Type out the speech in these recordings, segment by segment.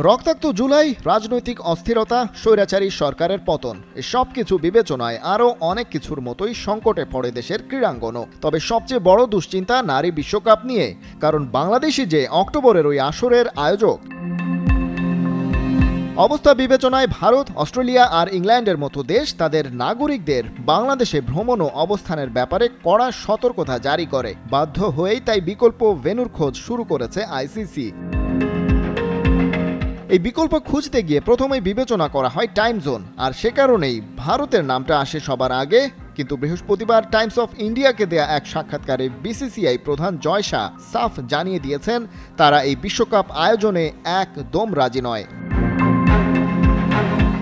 রক্তাক্ত জুলাই, রাজনৈতিক অস্থিরতা, স্বৈরাচারী সরকারের পতন, সব কিছু বিবেচনায় আরও অনেক কিছুর মতোই সংকটে পড়ে দেশের ক্রীড়াঙ্গনও। তবে সবচেয়ে বড় দুশ্চিন্তা নারী বিশ্বকাপ নিয়ে, কারণ বাংলাদেশই যে অক্টোবরের ওই আসরের আয়োজক। অবস্থা বিবেচনায় ভারত, অস্ট্রেলিয়া আর ইংল্যান্ডের মতো দেশ তাদের নাগরিকদের বাংলাদেশে ভ্রমণ ও অবস্থানের ব্যাপারে কড়া সতর্কতা জারি করে। বাধ্য হয়েই তাই বিকল্প ভেন্যুর খোঁজ শুরু করেছে আইসিসি। এই বিকল্প খুঁজতে গিয়ে প্রথমেই বিবেচনা করা হয় টাইম জোন, আর সে কারণেই ভারতের নামটা আসে সবার আগে। কিন্তু বৃহস্পতিবার টাইমস অফ ইন্ডিয়াকে দেয়া এক সাক্ষাৎকারে বিসিসিআই প্রধান জয় শাহ সাফ জানিয়ে দিয়েছেন, তারা এই বিশ্বকাপ আয়োজনে একদম রাজি নয়।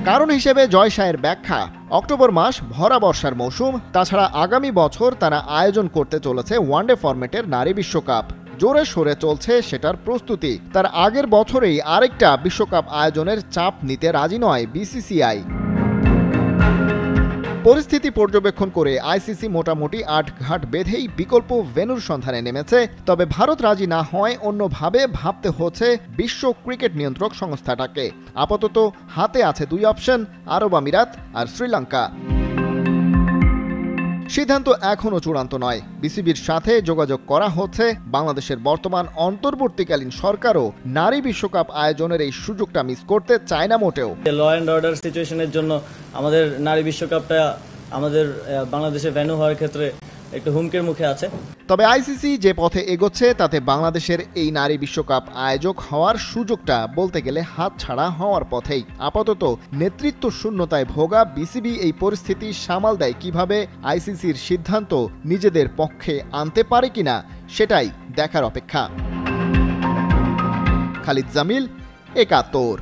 কারণ হিসেবে জয় শাহের ব্যাখ্যা, অক্টোবর মাস ভরা বর্ষার মৌসুম, তাছাড়া আগামী বছর তারা আয়োজন করতে চলেছে ওয়ানডে ফরম্যাটের নারী বিশ্বকাপ। জোরে সোরে চলছে সেটার প্রস্তুতি। তার আগের বছরেই আরেকটা বিশ্বকাপ আয়োজনের চাপ নিতে রাজি নয় বিসিসিআই। পরিস্থিতি পর্যবেক্ষণ করে আইসিসি মোটামুটি আটঘাট বেঁধেই বিকল্প ভেন্যুর সন্ধানে নেমেছে। তবে ভারত রাজি না হয় অন্যভাবে ভাবতে হচ্ছে বিশ্ব ক্রিকেট নিয়ন্ত্রক সংস্থাটাকে। আপাতত হাতে আছে দুই অপশন, আরব আমিরাত আর শ্রীলঙ্কা। সিদ্ধান্ত এখনও চূড়ান্ত নয়। বিসিবির সাথে যোগাযোগ করা হচ্ছে। বাংলাদেশের বর্তমান অন্তর্বর্তীকালীন সরকারও নারী বিশ্বকাপ আয়োজনের এই সুযোগটা মিস করতে চায় না মোটেও। ল অ্যান্ড অর্ডার সিচুয়েশনের জন্য আমাদের নারী বিশ্বকাপটা আমাদের বাংলাদেশে ভেন্যু হওয়ার ক্ষেত্রে একটু হুমকির মুখে আছে। তবে আইসিসি যে পথে এগোচ্ছে তাতে বাংলাদেশের এই নারী বিশ্বকাপ আয়োজক হওয়ার সুযোগটা বলতে গেলে হাতছাড়া হওয়ার পথেই। আপাতত নেতৃত্ব শূন্যতায় ভোগা বিসিবি এই পরিস্থিতি সামাল দেয় কিভাবে, আইসিসির সিদ্ধান্ত নিজেদের পক্ষে আনতে পারে কিনা সেটাই দেখার অপেক্ষা। খালিদ জামিল, একাত্তর।